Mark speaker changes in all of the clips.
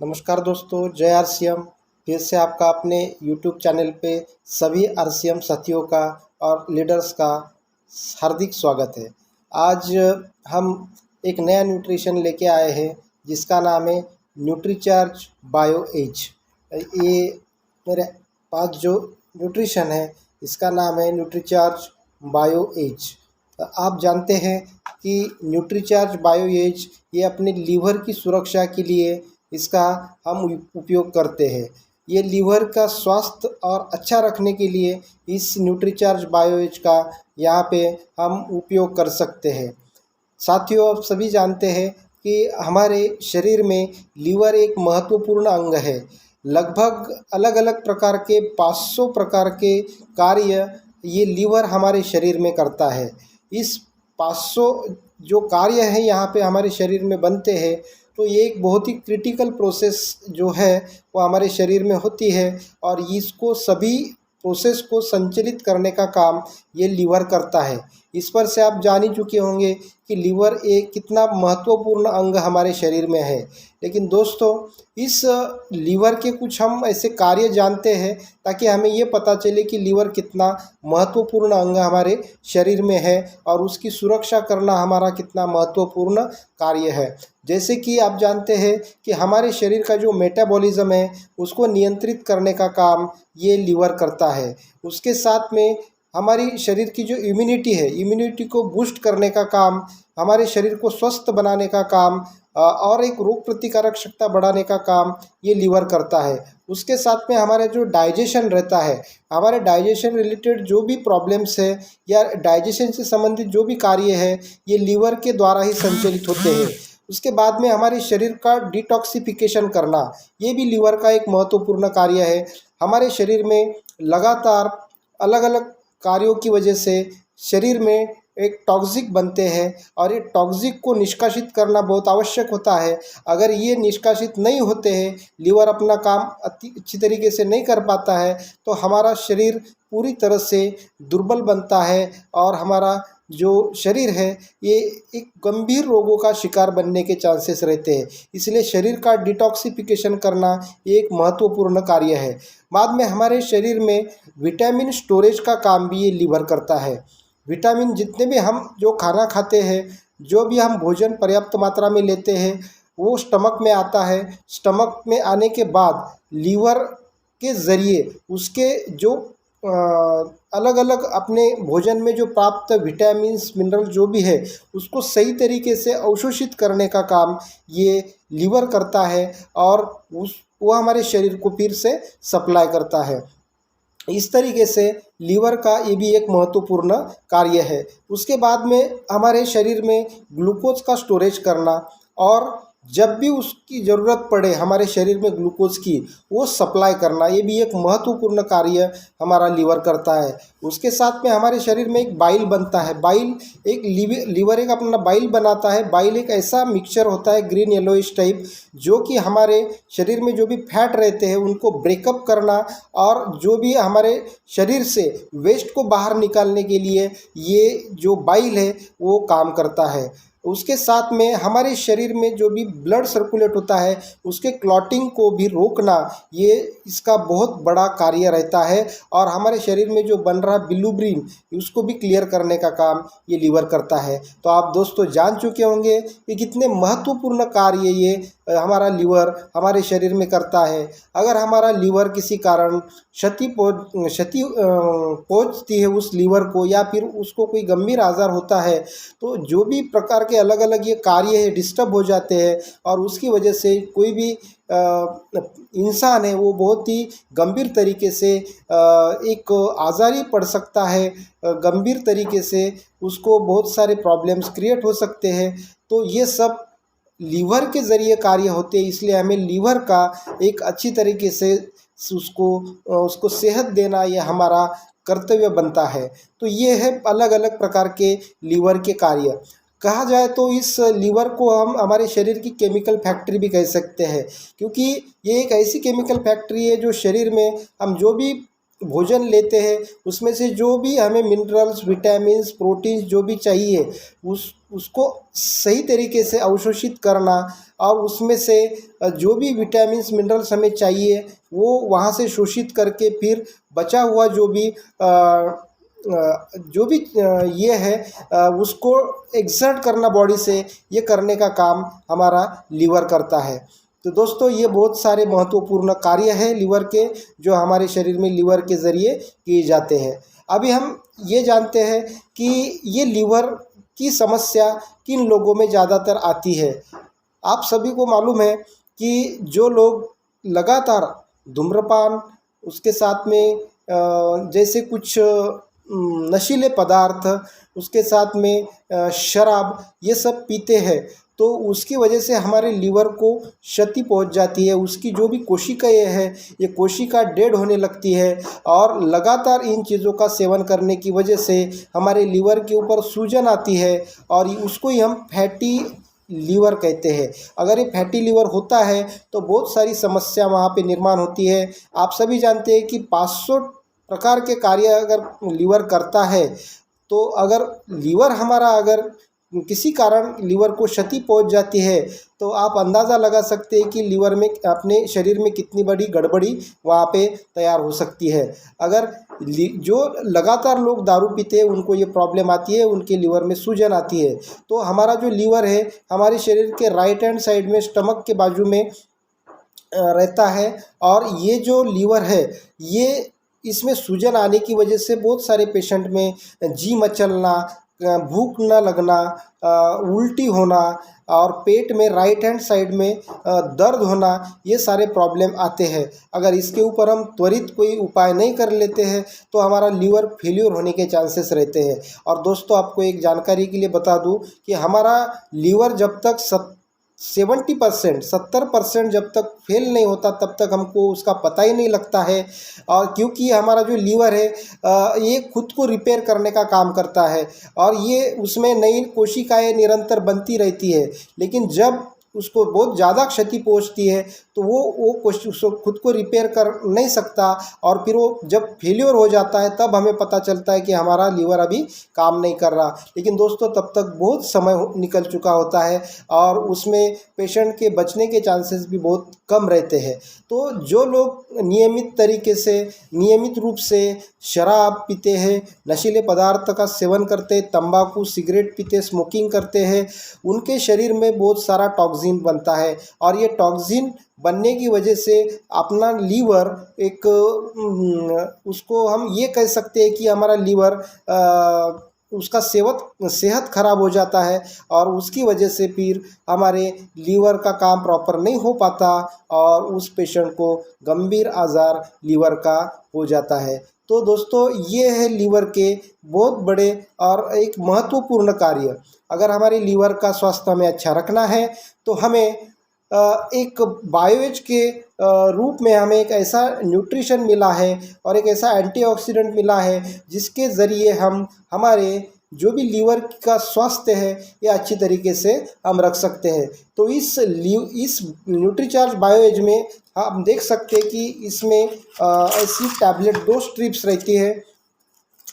Speaker 1: नमस्कार दोस्तों, जय आरसीएम। फिर से आपका अपने यूट्यूब चैनल पे सभी आरसीएम साथियों का और लीडर्स का हार्दिक स्वागत है। आज हम एक नया न्यूट्रिशन लेके आए हैं जिसका नाम है न्यूट्रीचार्ज बायो एज। ये मेरे पास जो न्यूट्रिशन है इसका नाम है न्यूट्रीचार्ज बायो एज। आप जानते हैं कि न्यूट्रीचार्ज बायो एज ये अपने लीवर की सुरक्षा के लिए इसका हम उपयोग करते हैं। ये लीवर का स्वास्थ्य और अच्छा रखने के लिए इस न्यूट्रीचार्ज बायो एज का यहाँ पे हम उपयोग कर सकते हैं। साथियों, आप सभी जानते हैं कि हमारे शरीर में लीवर एक महत्वपूर्ण अंग है। लगभग अलग अलग प्रकार के 500 प्रकार के कार्य ये लीवर हमारे शरीर में करता है। इस 500 जो कार्य हैं यहाँ पे हमारे शरीर में बनते हैं, तो ये एक बहुत ही क्रिटिकल प्रोसेस जो है वो हमारे शरीर में होती है और इसको सभी प्रोसेस को संचालित करने का काम ये लीवर करता है। इस पर से आप जान ही चुके होंगे कि लीवर एक कितना महत्वपूर्ण अंग हमारे शरीर में है। लेकिन दोस्तों, इस लीवर के कुछ हम ऐसे कार्य जानते हैं ताकि हमें ये पता चले कि लीवर कितना महत्वपूर्ण अंग हमारे शरीर में है और उसकी सुरक्षा करना हमारा कितना महत्वपूर्ण कार्य है। जैसे कि आप जानते हैं कि हमारे शरीर का जो मेटाबॉलिज्म है उसको नियंत्रित करने का काम ये लीवर करता है। उसके साथ में हमारी शरीर की जो इम्यूनिटी को बूस्ट करने का काम, हमारे शरीर को स्वस्थ बनाने का काम और एक रोग प्रतिकारक क्षमता बढ़ाने का काम ये लीवर करता है। उसके साथ में हमारा जो डाइजेशन रहता है, हमारे डाइजेशन रिलेटेड जो भी प्रॉब्लम्स है या डाइजेशन से संबंधित जो भी कार्य है ये लीवर के द्वारा ही संचालित होते हैं। उसके बाद में हमारे शरीर का डिटॉक्सिफिकेशन करना ये भी लीवर का एक महत्वपूर्ण कार्य है। हमारे शरीर में लगातार अलग अलग कार्यों की वजह से शरीर में एक टॉक्सिक बनते हैं और ये टॉक्सिक को निष्कासित करना बहुत आवश्यक होता है। अगर ये निष्कासित नहीं होते हैं, लीवर अपना काम अच्छी तरीके से नहीं कर पाता है, तो हमारा शरीर पूरी तरह से दुर्बल बनता है और हमारा जो शरीर है ये एक गंभीर रोगों का शिकार बनने के चांसेस रहते हैं। इसलिए शरीर का डिटॉक्सिफिकेशन करना एक महत्वपूर्ण कार्य है। बाद में हमारे शरीर में विटामिन स्टोरेज का काम भी ये लीवर करता है। विटामिन जितने भी हम जो खाना खाते हैं, जो भी हम भोजन पर्याप्त मात्रा में लेते हैं, वो स्टमक में आता है। स्टमक में आने के बाद लीवर के ज़रिए उसके जो अलग अलग अपने भोजन में जो प्राप्त विटामिन्स मिनरल जो भी है उसको सही तरीके से अवशोषित करने का काम ये लीवर करता है और वो हमारे शरीर को फिर से सप्लाई करता है। इस तरीके से लीवर का ये भी एक महत्वपूर्ण कार्य है। उसके बाद में हमारे शरीर में ग्लूकोज का स्टोरेज करना और जब भी उसकी ज़रूरत पड़े हमारे शरीर में ग्लूकोज की वो सप्लाई करना, ये भी एक महत्वपूर्ण कार्य हमारा लीवर करता है। उसके साथ में हमारे शरीर में एक बाइल बनता है। बाइल एक लीवर एक अपना बाइल बनाता है। बाइल एक ऐसा मिक्सचर होता है ग्रीन येलोइश टाइप, जो कि हमारे शरीर में जो भी फैट रहते हैं उनको ब्रेकअप करना और जो भी हमारे शरीर से वेस्ट को बाहर निकालने के लिए ये जो बाइल है वो काम करता है। उसके साथ में हमारे शरीर में जो भी ब्लड सर्कुलेट होता है उसके क्लॉटिंग को भी रोकना ये इसका बहुत बड़ा कार्य रहता है और हमारे शरीर में जो बन रहा बिलिरुबिन उसको भी क्लियर करने का काम ये लीवर करता है। तो आप दोस्तों जान चुके होंगे कि कितने महत्वपूर्ण कार्य ये हमारा लीवर हमारे शरीर में करता है। अगर हमारा लीवर किसी कारण क्षति पहुंचती है उस लीवर को या फिर उसको कोई गंभीर आजार होता है, तो जो भी प्रकार के अलग अलग ये कार्य है डिस्टर्ब हो जाते हैं और उसकी वजह से कोई भी इंसान है वो बहुत ही गंभीर तरीके से एक आजारी पड़ सकता है। गंभीर तरीके से उसको बहुत सारे प्रॉब्लम्स क्रिएट हो सकते हैं। तो ये सब लीवर के ज़रिए कार्य होते हैं। इसलिए हमें लीवर का एक अच्छी तरीके से उसको सेहत देना ये हमारा कर्तव्य बनता है। तो ये है अलग अलग प्रकार के लीवर के कार्य। कहा जाए तो इस लीवर को हम हमारे शरीर की केमिकल फैक्ट्री भी कह सकते हैं, क्योंकि ये एक ऐसी केमिकल फैक्ट्री है जो शरीर में हम जो भी भोजन लेते हैं उसमें से जो भी हमें मिनरल्स, विटामिन्स, प्रोटीन्स जो भी चाहिए उसको सही तरीके से अवशोषित करना और उसमें से जो भी विटामिन्स, मिनरल्स हमें चाहिए वो वहाँ से शोषित करके फिर बचा हुआ ये है उसको एक्सर्ट करना बॉडी से, ये करने का काम हमारा लीवर करता है। तो दोस्तों ये बहुत सारे महत्वपूर्ण कार्य हैं लीवर के, जो हमारे शरीर में लीवर के ज़रिए किए जाते हैं। अभी हम ये जानते हैं कि ये लीवर की समस्या किन लोगों में ज़्यादातर आती है। आप सभी को मालूम है कि जो लोग लगातार धूम्रपान, उसके साथ में जैसे कुछ नशीले पदार्थ, उसके साथ में शराब, ये सब पीते हैं तो उसकी वजह से हमारे लीवर को क्षति पहुंच जाती है। उसकी जो भी कोशिकाएं हैं ये कोशिका डेड होने लगती है और लगातार इन चीज़ों का सेवन करने की वजह से हमारे लीवर के ऊपर सूजन आती है और उसको ही हम फैटी लीवर कहते हैं। अगर ये फैटी लीवर होता है तो बहुत सारी समस्या वहाँ पे निर्माण होती है। आप सभी जानते हैं कि 500 प्रकार के कार्य अगर लीवर करता है, तो अगर लीवर हमारा अगर किसी कारण लीवर को क्षति पहुंच जाती है तो आप अंदाज़ा लगा सकते हैं कि लीवर में, अपने शरीर में कितनी बड़ी गड़बड़ी वहाँ पे तैयार हो सकती है। अगर जो लगातार लोग दारू पीते हैं उनको ये प्रॉब्लम आती है, उनके लीवर में सूजन आती है। तो हमारा जो लीवर है हमारे शरीर के राइट हैंड साइड में स्टमक के बाजू में रहता है और ये जो लीवर है ये, इसमें सूजन आने की वजह से बहुत सारे पेशेंट में जी मचलना, भूख न लगना, उल्टी होना और पेट में राइट हैंड साइड में दर्द होना, ये सारे प्रॉब्लम आते हैं। अगर इसके ऊपर हम त्वरित कोई उपाय नहीं कर लेते हैं तो हमारा लीवर फेल्योर होने के चांसेस रहते हैं। और दोस्तों आपको एक जानकारी के लिए बता दूं कि हमारा लीवर जब तक 70% जब तक फेल नहीं होता तब तक हमको उसका पता ही नहीं लगता है। और क्योंकि हमारा जो लीवर है ये खुद को रिपेयर करने का काम करता है और ये उसमें नई कोशिकाएं निरंतर बनती रहती है, लेकिन जब उसको बहुत ज़्यादा क्षति पहुंचती है तो वो खुद को रिपेयर कर नहीं सकता और फिर वो जब फेल्योर हो जाता है तब हमें पता चलता है कि हमारा लीवर अभी काम नहीं कर रहा। लेकिन दोस्तों तब तक बहुत समय निकल चुका होता है और उसमें पेशेंट के बचने के चांसेस भी बहुत कम रहते हैं। तो जो लोग नियमित रूप से शराब पीते हैं, नशीले पदार्थ का सेवन करते हैं, तंबाकू, सिगरेट पीते, स्मोकिंग करते हैं, उनके शरीर में बहुत सारा टॉक्सिन बनता है और ये टॉक्सिन बनने की वजह से अपना लीवर एक उसको हम ये कह सकते हैं कि हमारा लीवर उसका सेहत खराब हो जाता है और उसकी वजह से फिर हमारे लीवर का काम प्रॉपर नहीं हो पाता और उस पेशेंट को गंभीर आजार लीवर का हो जाता है। तो दोस्तों ये है लीवर के बहुत बड़े और एक महत्वपूर्ण कार्य। अगर हमारे लीवर का स्वास्थ्य हमें अच्छा रखना है तो हमें एक बायोएज के रूप में हमें एक ऐसा न्यूट्रिशन मिला है और एक ऐसा एंटीऑक्सीडेंट मिला है जिसके ज़रिए हम हमारे जो भी लीवर का स्वास्थ्य है ये अच्छी तरीके से हम रख सकते हैं। तो इस न्यूट्रीचार्ज बायोएज में आप देख सकते हैं कि इसमें ऐसी टैबलेट 2 स्ट्रिप्स रहती है।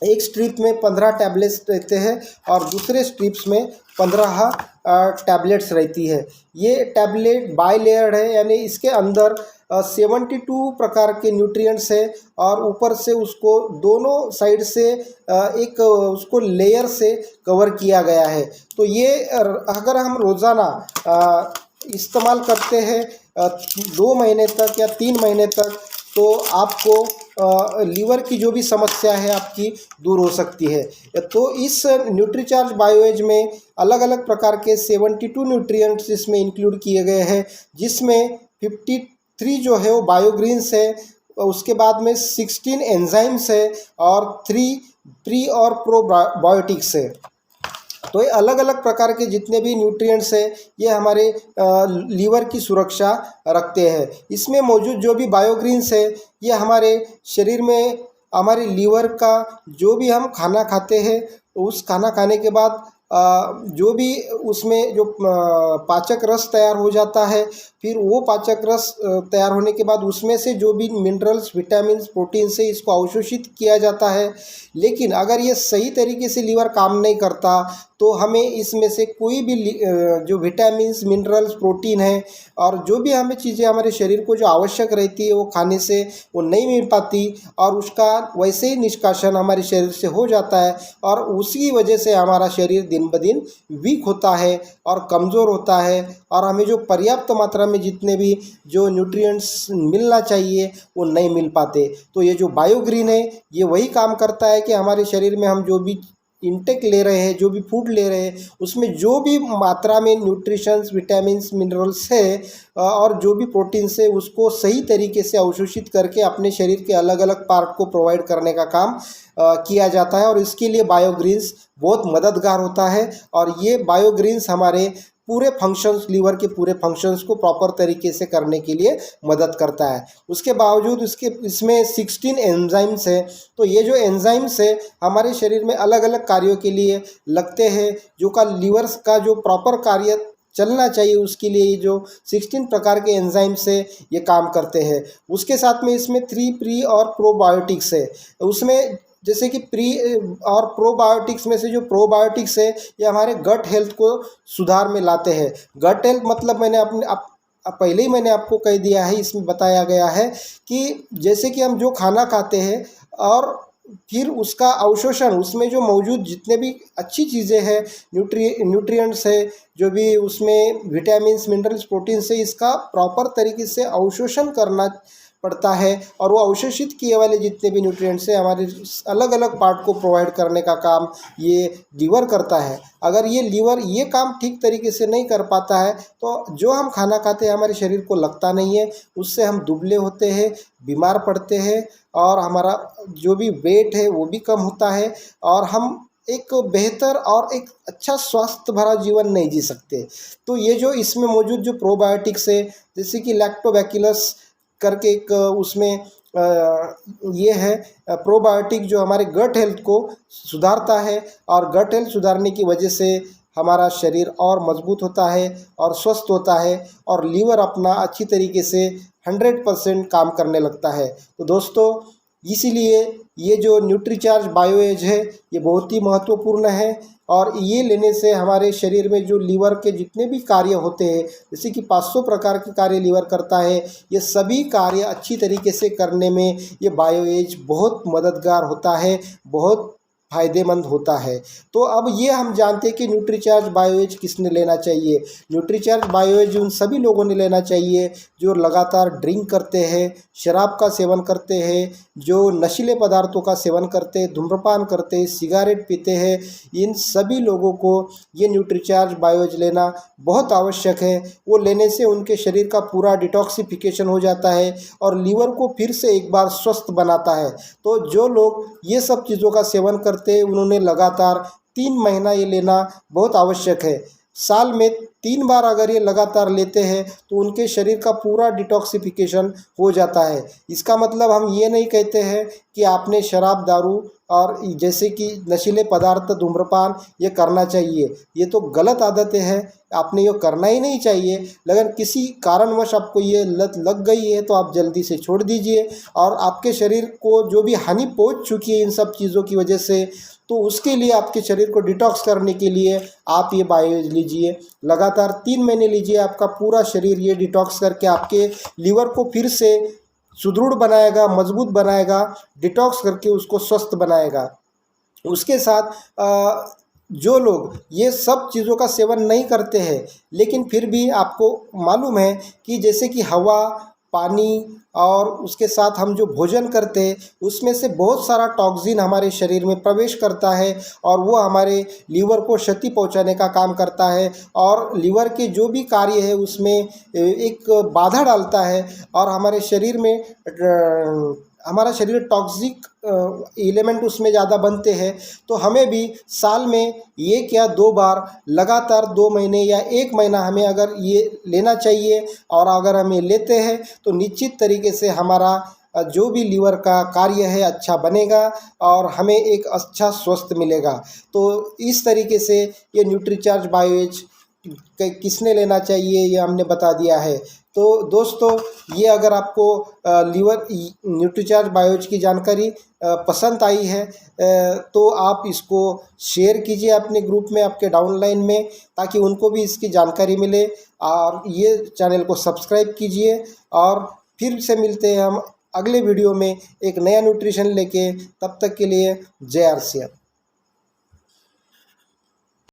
Speaker 1: एक स्ट्रिप में 15 टैबलेट्स रहते हैं और दूसरे स्ट्रिप्स में 15 टैबलेट्स रहती है। ये टैबलेट बाइलेयर्ड है, यानी इसके अंदर 72 प्रकार के न्यूट्रिएंट्स है और ऊपर से उसको दोनों साइड से एक उसको लेयर से कवर किया गया है। तो ये अगर हम रोज़ाना इस्तेमाल करते हैं 2 महीने तक या 3 महीने तक तो आपको लीवर की जो भी समस्या है आपकी दूर हो सकती है। तो इस न्यूट्रीचार्ज बायोएज में अलग अलग प्रकार के 72 न्यूट्रिएंट्स इसमें इंक्लूड किए गए हैं, जिसमें 53 जो है वो बायोग्रीन्स है, उसके बाद में 16 एंजाइम्स है और 3 प्री और प्रोबायोटिक्स है। तो ये अलग अलग प्रकार के जितने भी न्यूट्रिएंट्स हैं ये हमारे लीवर की सुरक्षा रखते हैं। इसमें मौजूद जो भी बायोग्रीन्स है ये हमारे शरीर में हमारे लीवर का जो भी हम खाना खाते हैं उस खाना खाने के बाद जो भी उसमें जो पाचक रस तैयार हो जाता है, फिर वो पाचक रस तैयार होने के बाद उसमें से जो भी मिनरल्स, विटामिन्स, प्रोटीन से इसको अवशोषित किया जाता है। लेकिन अगर ये सही तरीके से लीवर काम नहीं करता तो हमें इसमें से कोई भी जो विटामिन्स, मिनरल्स, प्रोटीन है और जो भी हमें चीज़ें हमारे शरीर को जो आवश्यक रहती है वो खाने से वो नहीं मिल पाती और उसका वैसे ही निष्कासन हमारे शरीर से हो जाता है और उसी वजह से हमारा शरीर दिन ब दिन वीक होता है और कमज़ोर होता है और हमें जो पर्याप्त मात्रा में जितने भी जो न्यूट्रिएंट्स मिलना चाहिए वो नहीं मिल पाते। तो ये जो बायोग्रीन है ये वही काम करता है कि हमारे शरीर में हम जो भी इनटेक ले रहे हैं, जो भी फूड ले रहे हैं, उसमें जो भी मात्रा में न्यूट्रिशंस, विटामिन्स, मिनरल्स है और जो भी प्रोटीन्स है उसको सही तरीके से अवशोषित करके अपने शरीर के अलग अलग पार्ट को प्रोवाइड करने का काम किया जाता है और इसके लिए बायोग्रीन्स बहुत मददगार होता है। और ये बायोग्रीन्स हमारे पूरे फंक्शंस, लीवर के पूरे फंक्शंस को प्रॉपर तरीके से करने के लिए मदद करता है। उसके बावजूद इसमें 16 एंजाइम्स है। तो ये जो एंजाइम्स है हमारे शरीर में अलग अलग कार्यों के लिए लगते हैं, जो का लीवर का जो प्रॉपर कार्य चलना चाहिए उसके लिए ये जो 16 प्रकार के एंजाइम से ये काम करते हैं। उसके साथ में इसमें 3 प्री और प्रोबायोटिक्स है। उसमें जैसे कि प्री और प्रोबायोटिक्स में से जो प्रोबायोटिक्स है ये हमारे गट हेल्थ को सुधार में लाते हैं। गट हेल्थ मतलब पहले ही मैंने आपको कह दिया है, इसमें बताया गया है कि जैसे कि हम जो खाना खाते हैं और फिर उसका अवशोषण, उसमें जो मौजूद जितने भी अच्छी चीज़ें हैं, न्यूट्रिएंट्स है, जो भी उसमें विटामिन्स, मिनरल्स, प्रोटीन से इसका प्रॉपर तरीके से अवशोषण करना पड़ता है और वो अवशोषित किए वाले जितने भी न्यूट्रिएंट्स हैं हमारे अलग अलग पार्ट को प्रोवाइड करने का काम ये लीवर करता है। अगर ये लीवर ये काम ठीक तरीके से नहीं कर पाता है तो जो हम खाना खाते हैं हमारे शरीर को लगता नहीं है, उससे हम दुबले होते हैं, बीमार पड़ते हैं और हमारा जो भी वेट है वो भी कम होता है और हम एक बेहतर और एक अच्छा स्वास्थ्य भरा जीवन नहीं जी सकते। तो ये जो इसमें मौजूद जो प्रोबायोटिक्स है, जैसे कि लैक्टोबैसिलस करके एक उसमें ये है प्रोबायोटिक जो हमारे गट हेल्थ को सुधारता है और गट हेल्थ सुधारने की वजह से हमारा शरीर और मजबूत होता है और स्वस्थ होता है और लीवर अपना अच्छी तरीके से 100% काम करने लगता है। तो दोस्तों इसीलिए ये जो न्यूट्रीचार्ज बायोएज है ये बहुत ही महत्वपूर्ण है और ये लेने से हमारे शरीर में जो लीवर के जितने भी कार्य होते हैं, जैसे कि 500 प्रकार के कार्य लीवर करता है, ये सभी कार्य अच्छी तरीके से करने में ये बायोएज बहुत मददगार होता है, बहुत फ़ायदेमंद होता है। तो अब ये हम जानते हैं कि न्यूट्रीचार्ज बायोएज किसने लेना चाहिए। न्यूट्रीचार्ज बायोएज उन सभी लोगों ने लेना चाहिए जो लगातार ड्रिंक करते हैं, शराब का सेवन करते हैं, जो नशीले पदार्थों का सेवन करते हैं, धूम्रपान करते हैं, सिगारेट पीते हैं। इन सभी लोगों को ये न्यूट्रीचार्ज बायोएज लेना बहुत आवश्यक है। वो लेने से उनके शरीर का पूरा डिटॉक्सिफिकेशन हो जाता है और लीवर को फिर से एक बार स्वस्थ बनाता है। तो जो लोग ये सब चीज़ों का सेवन करते हैं उन्होंने लगातार 3 महीना ये लेना बहुत आवश्यक है। साल में 3 बार अगर ये लगातार लेते हैं तो उनके शरीर का पूरा डिटॉक्सिफिकेशन हो जाता है। इसका मतलब हम ये नहीं कहते हैं कि आपने शराब, दारू और जैसे कि नशीले पदार्थ, धूम्रपान ये करना चाहिए। ये तो गलत आदतें हैं, आपने ये करना ही नहीं चाहिए। लेकिन किसी कारणवश आपको ये लत लग गई है तो आप जल्दी से छोड़ दीजिए और आपके शरीर को जो भी हानि पहुंच चुकी है इन सब चीज़ों की वजह से, तो उसके लिए आपके शरीर को डिटॉक्स करने के लिए आप ये बायोएज लीजिए। लगातार 3 महीने लीजिए, आपका पूरा शरीर ये डिटॉक्स करके आपके लीवर को फिर से सुदृढ़ बनाएगा, मजबूत बनाएगा, डिटॉक्स करके उसको स्वस्थ बनाएगा। उसके साथ जो लोग ये सब चीज़ों का सेवन नहीं करते हैं लेकिन फिर भी आपको मालूम है कि जैसे कि हवा, पानी और उसके साथ हम जो भोजन करते हैं उसमें से बहुत सारा टॉक्सिन हमारे शरीर में प्रवेश करता है और वो हमारे लीवर को क्षति पहुंचाने का काम करता है और लीवर के जो भी कार्य है उसमें एक बाधा डालता है और हमारा शरीर टॉक्सिक एलिमेंट उसमें ज़्यादा बनते हैं। तो हमें भी साल में ये क्या 2 बार लगातार 2 महीने या 1 महीना हमें अगर ये लेना चाहिए और अगर हम ये लेते हैं तो निश्चित तरीके से हमारा जो भी लीवर का कार्य है अच्छा बनेगा और हमें एक अच्छा स्वस्थ मिलेगा। तो इस तरीके से ये न्यूट्रीचार्ज बायोएज किसने लेना चाहिए ये हमने बता दिया है। तो दोस्तों, ये अगर आपको लीवर न्यूट्रीचार्ज बायोएज की जानकारी पसंद आई है तो आप इसको शेयर कीजिए अपने ग्रुप में, आपके डाउनलाइन में, ताकि उनको भी इसकी जानकारी मिले। और ये चैनल को सब्सक्राइब कीजिए और फिर से मिलते हैं हम अगले वीडियो में एक नया न्यूट्रिशन लेके। तब तक के लिए जय आर सी एम।